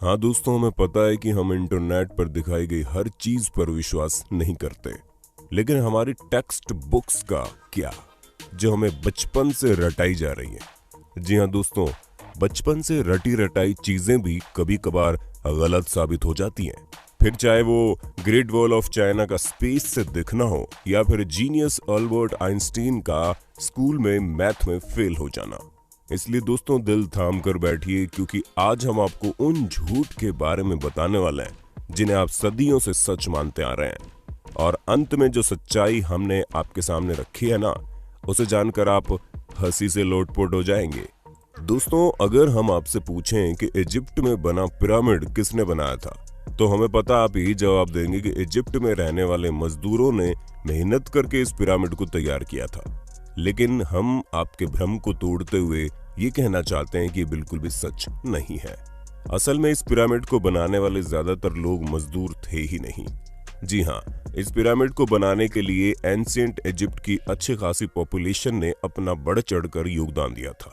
हाँ दोस्तों, हमें पता है कि हम इंटरनेट पर दिखाई गई हर चीज पर विश्वास नहीं करते, लेकिन हमारी टेक्स्ट बुक्स का क्या, जो हमें बचपन से रटाई जा रही है। जी हाँ दोस्तों, बचपन से रटी रटाई चीजें भी कभी कभार गलत साबित हो जाती हैं। फिर चाहे वो ग्रेट वॉल ऑफ चाइना का स्पेस से दिखना हो या फिर जीनियस अल्बर्ट आइंस्टीन का स्कूल में मैथ में फेल हो जाना। इसलिए दोस्तों, दिल थाम कर बैठिए, क्योंकि आज हम आपको उन झूठ के बारे में बताने वाले हैं जिन्हें आप सदियों से सच मानते आ रहे हैं। और अंत में जो सच्चाई हमने आपके सामने रखी है ना, उसे जानकर आप हंसी से लोटपोट हो जाएंगे। दोस्तों, अगर हम आपसे पूछें कि इजिप्ट में बना पिरामिड किसने बनाया था, तो हमें पता आप यही जवाब देंगे कि इजिप्ट में रहने वाले मजदूरों ने मेहनत करके इस पिरामिड को तैयार किया था। लेकिन हम आपके भ्रम को तोड़ते हुए ये कहना चाहते हैं कि बिल्कुल भी सच नहीं है। असल में इस पिरामिड को बनाने वाले ज्यादातर लोग मजदूर थे ही नहीं। जी हाँ, इस पिरामिड को बनाने के लिए एंशिएंट इजिप्ट की अच्छी खासी पॉपुलेशन ने अपना बढ़ चढ़कर योगदान दिया था,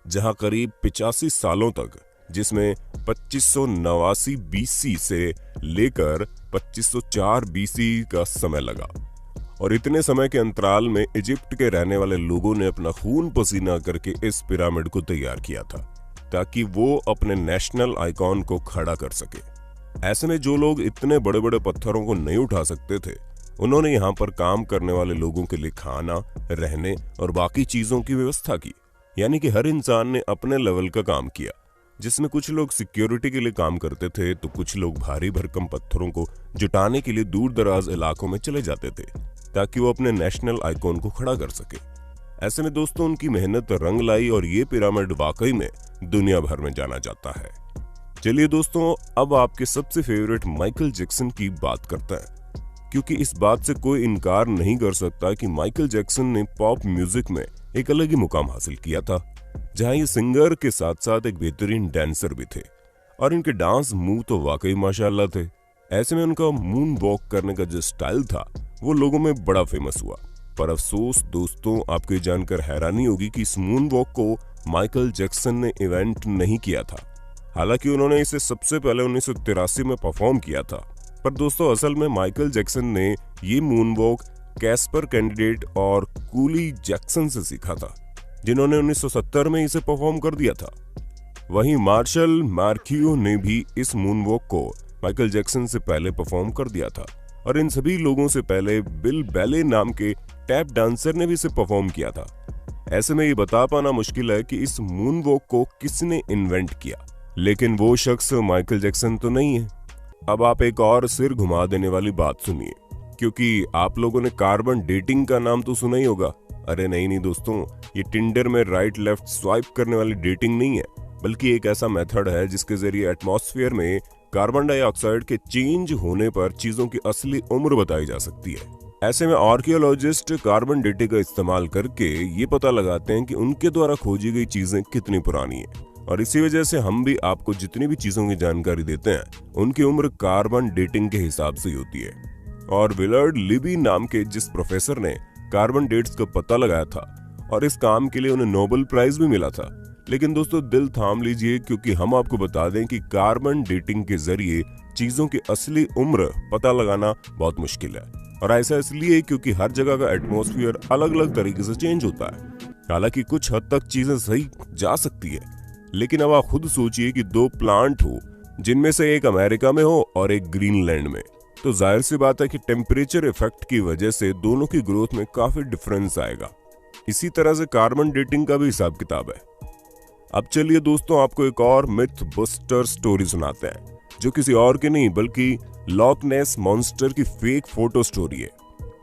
जहां करीब 85 सालों तक, जिसमें 2589 बीसी से लेकर 2504 बीसी का समय लगा। और इतने समय के अंतराल में इजिप्ट के रहने वाले लोगों ने अपना खून पसीना करके इस पिरामिड को तैयार किया था, ताकि वो अपने नेशनल आइकॉन को खड़ा कर सके। ऐसे में जो लोग इतने बड़े बड़े पत्थरों को नहीं उठा सकते थे, उन्होंने यहाँ पर काम करने वाले लोगों के लिए खाना, रहने और बाकी चीजों की व्यवस्था की। यानी कि हर इंसान ने अपने लेवल का काम किया, जिसमें कुछ लोग सिक्योरिटी के लिए काम करते थे, तो कुछ लोग भारी भरकम पत्थरों को जुटाने के लिए दूर दराज इलाकों में चले जाते थे, ताकि वो अपने नेशनल आइकॉन को खड़ा कर सके। ऐसे में दोस्तों, उनकी मेहनत रंग लाई और ये पिरामिड वाकई में दुनिया भर में जाना जाता है। चलिए दोस्तों, अब आपके सबसे फेवरेट माइकल जैक्सन की बात करते हैं, क्योंकि इस बात से कोई इनकार नहीं कर सकता कि माइकल जैक्सन ने पॉप म्यूजिक में एक अलग ही मुकाम हासिल किया था, जहां ये सिंगर के साथ साथ एक बेहतरीन डांसर भी थे और इनके डांस मूव तो वाकई माशाल्लाह थे। ऐसे में उनका मून वॉक करने का जो स्टाइल था, वो लोगों में बड़ा फेमस हुआ। पर अफसोस दोस्तों, आपको ये जानकर हैरानी होगी कि इस मून वॉक को माइकल जैक्सन ने इवेंट नहीं किया था। हालांकि उन्होंने इसे सबसे पहले 1983 में परफॉर्म किया था। पर दोस्तों, असल में माइकल जैक्सन ने ये मून वॉक कैस्पर कैंडिडेट और कूली जैक्सन से सीखा था, जिन्होंने 1970 में इसे परफॉर्म कर दिया था। वहीं मार्शल मार्कियो ने भी इस मून वॉक को माइकल जैक्सन से पहले परफॉर्म कर दिया था, और इन सभी लोगों से पहले बिल बैले नाम के टैप डांसर ने भी इसे परफॉर्म किया था। ऐसे में ये बता पाना मुश्किल है कि इस मून वॉक को किसने इन्वेंट किया, लेकिन वो शख्स माइकल जैक्सन तो नहीं है। अब आप एक और सिर घुमा देने वाली बात सुनिए, क्योंकि आप लोगों ने कार्बन डेटिंग का नाम तो सुना ही होगा। अरे नहीं दोस्तों, ये टिंडर में राइट लेफ्ट स्वाइप करने वाली डेटिंग नहीं है, बल्कि एक ऐसा मेथड है जिसके जरिए एटमॉस्फेयर में कार्बन डाइऑक्साइड के चेंज होने पर चीजों की असली उम्र बताई जा सकती है। ऐसे में आर्कियोलॉजिस्ट कार्बन डेटिंग का इस्तेमाल करके ये पता लगाते हैं कि उनके द्वारा खोजी गई चीजें कितनी पुरानी है, और इसी वजह से हम भी आपको जितनी भी चीजों की जानकारी देते हैं, उनकी उम्र कार्बन डेटिंग के हिसाब से ही होती है। और विलर्ड लिबी नाम के जिस प्रोफेसर ने कार्बन डेट्स का पता लगाया था, और इस काम के लिए उन्हें नोबेल प्राइज भी मिला था। लेकिन दोस्तों, दिल थाम लीजिए, क्योंकि हम आपको बता दें कि कार्बन डेटिंग के जरिए चीजों की असली उम्र पता लगाना बहुत मुश्किल है। और ऐसा इसलिए क्योंकि हर जगह का एटमॉस्फेयर अलग अलग तरीके से चेंज होता है। हालांकि कुछ हद तक चीजें सही जा सकती है, लेकिन अब आप खुद सोचिए कि दो प्लांट हो, जिनमें से एक अमेरिका में हो और एक ग्रीनलैंड में, तो जाहिर सी बात है कि टेम्परेचर इफेक्ट की वजह से दोनों की ग्रोथ में काफी डिफरेंस आएगा। इसी तरह से कार्बन डेटिंग का भी हिसाब किताब है। अब चलिए दोस्तों, आपको एक और मिथ बस्टर स्टोरी सुनाते हैं, जो किसी और की नहीं बल्कि लॉक नेस मॉन्स्टर की फेक फोटो स्टोरी है।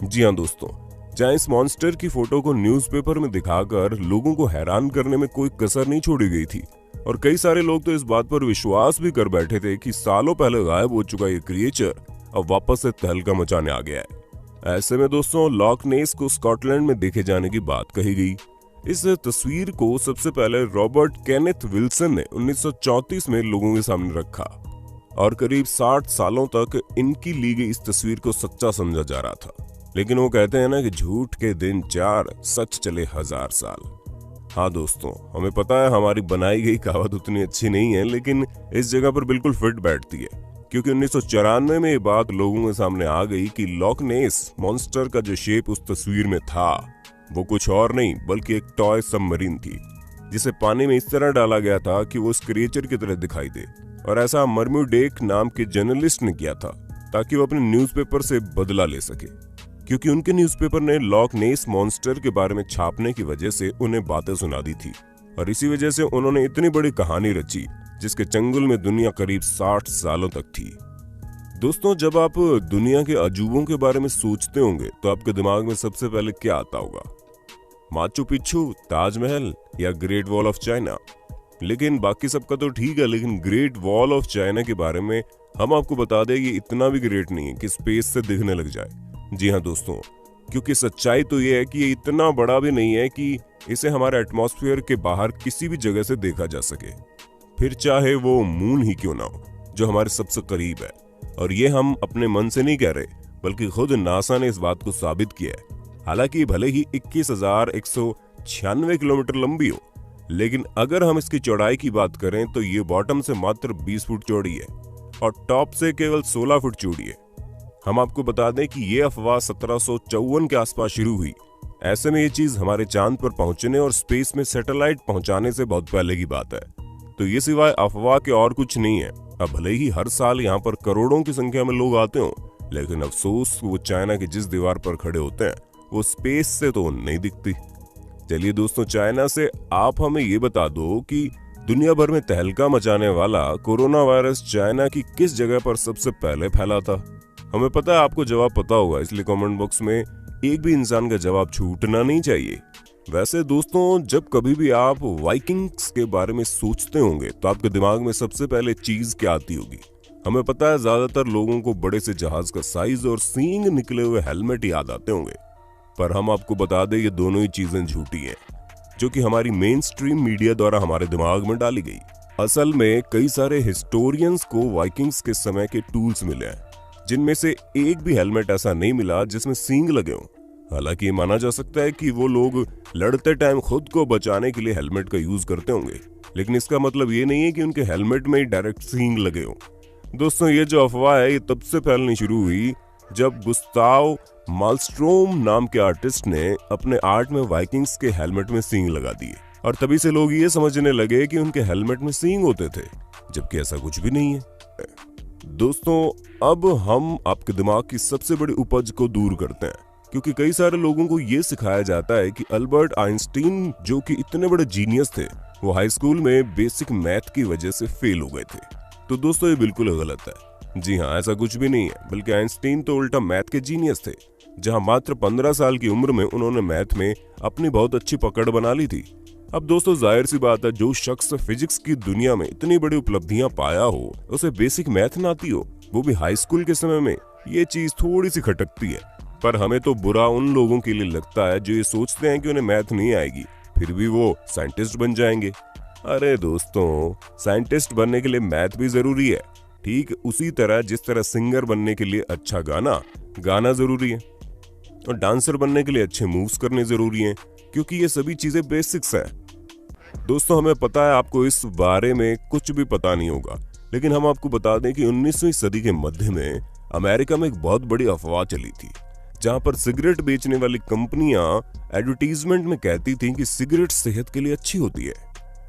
जी हाँ दोस्तों, जहां इस मॉन्स्टर की फोटो को न्यूज़पेपर में दिखाकर लोगों को हैरान करने में कोई कसर नहीं छोड़ी गई थी, और कई सारे लोग तो इस बात पर विश्वास भी कर बैठे थे कि सालों पहले गायब हो चुका ये क्रिएचर अब वापस से तहलका मचाने आ गया है। ऐसे में दोस्तों, लॉक नेस को स्कॉटलैंड में देखे जाने की बात कही गई। इस तस्वीर को सबसे पहले रॉबर्ट केनेथ विल्सन ने 1934 में लोगों के सामने रखा, और करीब 60 सालों तक इनकी ली गई इस तस्वीर को सच्चा समझा जा रहा था। लेकिन वो कहते हैं ना कि झूठ के दिन 4, सच चले 1000 साल। हाँ दोस्तों, हमें पता है हमारी बनाई गई कहावत उतनी अच्छी नहीं है, लेकिन इस जगह पर बिल्कुल फिट बैठती है। क्योंकि 1994 में ये बात लोगों के सामने आ गई कि लॉक नेस मॉन्स्टर का जो शेप उस तस्वीर में था वो कुछ और नहीं बल्कि एक टॉय सबमरीन थी, जिसे पानी में इस तरह डाला गया था कि वो उस क्रिएचर की तरह दिखाई दे। और ऐसा मर्म्यूडेक नाम के जर्नलिस्ट ने किया था ताकि वो अपने न्यूज़पेपर से बदला ले सके, क्योंकि उनके न्यूज़पेपर ने लॉक नेस मॉन्स्टर के बारे में छापने की वजह से उन्हें बातें सुना दी थी। और इसी वजह से उन्होंने इतनी बड़ी कहानी रची जिसके चंगुल में दुनिया करीब 60 सालों तक थी। दोस्तों, जब आप दुनिया के अजूबों के बारे में सोचते होंगे तो आपके दिमाग में सबसे पहले क्या आता होगा? माचू पिच्चू, ताजमहल या ग्रेट वॉल ऑफ चाइना? लेकिन बाकी सबका तो ठीक है, लेकिन ग्रेट वॉल ऑफ चाइना के बारे में हम आपको बता दें ये इतना भी ग्रेट नहीं है कि स्पेस से दिखने लग जाए। जी हाँ दोस्तों, क्योंकि सच्चाई तो ये है कि ये इतना बड़ा भी नहीं है कि इसे हमारे एटमॉस्फेयर के बाहर किसी भी जगह से देखा जा सके, फिर चाहे वो मून ही क्यों ना हो जो हमारे सबसे करीब है। और ये हम अपने मन से नहीं कह रहे, बल्कि खुद नासा ने इस बात को साबित किया है। हालांकि भले ही 21,196 किलोमीटर लंबी हो, लेकिन अगर हम इसकी चौड़ाई की बात करें तो ये बॉटम से मात्र 20 फुट चौड़ी है और टॉप से केवल 16 फुट चौड़ी है। हम आपको बता दें कि ये अफवाह 1754 के आसपास शुरू हुई। ऐसे में ये चीज हमारे चांद पर पहुंचने और स्पेस में सैटेलाइट पहुंचाने से बहुत पहले की बात है। तो ये सिवाय अफवाह के और कुछ नहीं है। अब भले ही हर साल यहाँ पर करोड़ों की संख्या में लोग आते हो, लेकिन अफसोस वो चाइना की जिस दीवार पर खड़े होते हैं वो स्पेस से तो नहीं दिखती। चलिए दोस्तों, चाइना से आप हमें ये बता दो कि दुनिया भर में तहलका मचाने वाला कोरोना वायरस चाइना की किस जगह पर सबसे पहले फैला था? हमें पता है आपको जवाब पता होगा, इसलिए कमेंट बॉक्स में एक भी इंसान का जवाब छूटना नहीं चाहिए। वैसे दोस्तों, जब कभी भी आप वाइकिंग्स के बारे में सोचते होंगे तो आपके दिमाग में सबसे पहले चीज क्या आती होगी? हमें पता है ज्यादातर लोगों को बड़े से जहाज का साइज और सींग निकले हुए हेलमेट याद आते होंगे, पर हम आपको बता दें ये दोनों ही चीजें झूठी हैं, जो कि हमारी मेन स्ट्रीम मीडिया द्वारा हमारे दिमाग में डाली गई। असल में कई सारे हिस्टोरियंस को वाइकिंग्स के समय के टूल्स मिले हैं, जिनमें से एक भी हेलमेट ऐसा नहीं मिला जिसमें सींग लगे हों। हालांकि ये माना जा सकता है कि वो लोग लड़ते टाइम खुद को बचाने के लिए हेलमेट का यूज करते होंगे, लेकिन इसका मतलब ये नहीं है कि उनके हेलमेट में ही डायरेक्ट सींग लगे हों। दोस्तों, ये जो अफवाह है ये तब से फैलनी शुरू हुई जब गुस्ताव मालस्ट्रोम नाम के आर्टिस्ट ने अपने आर्ट में वाइकिंग्स के हेलमेट में सींग लगा दिए, और तभी से लोग ये समझने लगे कि उनके हेलमेट में सींग होते थे, जबकि ऐसा कुछ भी नहीं है। दोस्तों, अब हम आपके दिमाग की सबसे बड़ी उपज को दूर करते हैं, क्योंकि कई सारे लोगों को ये सिखाया जाता है कि अल्बर्ट आइंस्टीन जो कि इतने बड़े जीनियस थे, वो हाई स्कूल में बेसिक मैथ की वजह से फेल हो गए थे। तो दोस्तों, ये बिल्कुल गलत है। जी हाँ, ऐसा कुछ भी नहीं है, बल्कि आइंस्टीन तो उल्टा मैथ के जीनियस थे। जहां मात्र 15 साल की उम्र में उन्होंने मैथ में अपनी बहुत अच्छी पकड़ बना ली थी। अब दोस्तों, जाहिर सी बात है, जो शख्स फिजिक्स की दुनिया में इतनी बड़ी उपलब्धियां पाया हो, उसे बेसिक मैथ ना आती हो, वो भी हाई स्कूल के समय में, ये चीज थोड़ी सी खटकती है। पर हमें तो बुरा उन लोगों के लिए लगता है जो ये सोचते हैं कि उन्हें मैथ नहीं आएगी, फिर भी वो साइंटिस्ट बन जाएंगे। अरे दोस्तों, साइंटिस्ट बनने के लिए मैथ भी जरूरी है, ठीक उसी तरह जिस तरह सिंगर बनने के लिए अच्छा गाना जरूरी है, और डांसर बनने के लिए अच्छे मूव्स करने जरूरी हैं, क्योंकि ये सभी चीजें बेसिक्स हैं। दोस्तों, हमें पता है आपको इस बारे में कुछ भी पता नहीं होगा, लेकिन हम आपको बता दें कि 19वीं सदी के मध्य में अमेरिका में एक बहुत बड़ी अफवाह चली थी, जहां पर सिगरेट बेचने वाली कंपनियां एडवर्टीजमेंट में कहती थीं कि सिगरेट सेहत के लिए अच्छी होती है।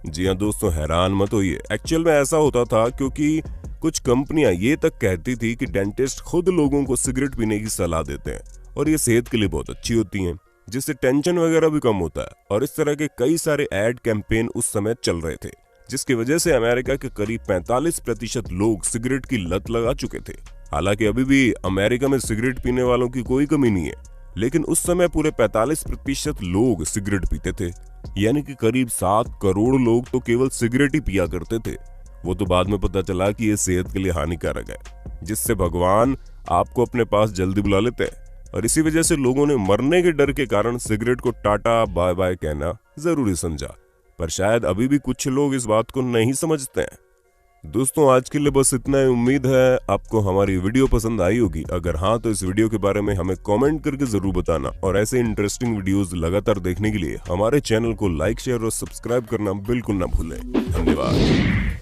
जी हाँ दोस्तों, हैरान मत होइए, एक्चुअल में ऐसा होता था क्योंकि कुछ कंपनियां ये तक कहती थी कि डेंटिस्ट खुद लोगों को सिगरेट पीने की सलाह देते हैं और ये सेहत के लिए बहुत अच्छी होती हैं, जिससे टेंशन वगैरह भी कम होता है। और इस तरह के कई सारे एड कैंपेन उस समय चल रहे थे, जिसकी वजह से अमेरिका के करीब 45% लोग सिगरेट की लत लगा चुके थे। हालांकि अभी भी अमेरिका में सिगरेट पीने वालों की कोई कमी नहीं है, लेकिन उस समय पूरे 45% लोग सिगरेट पीते थे, यानी कि करीब 7 करोड़ लोग तो केवल सिगरेट ही पिया करते थे। वो तो बाद में पता चला कि ये सेहत के लिए हानिकारक है, जिससे भगवान आपको अपने पास जल्दी बुला लेते हैं, और इसी वजह से लोगों ने मरने के डर के कारण सिगरेट को टाटा बाय बाय कहना जरूरी समझा। पर शायद अभी भी कुछ लोग इस बात को नहीं समझते हैं। दोस्तों आज के लिए बस इतना ही। उम्मीद है आपको हमारी वीडियो पसंद आई होगी। अगर हाँ तो इस वीडियो के बारे में हमें कमेंट करके जरूर बताना, और ऐसे इंटरेस्टिंग वीडियोस लगातार देखने के लिए हमारे चैनल को लाइक, शेयर और सब्सक्राइब करना बिल्कुल ना भूलें। धन्यवाद।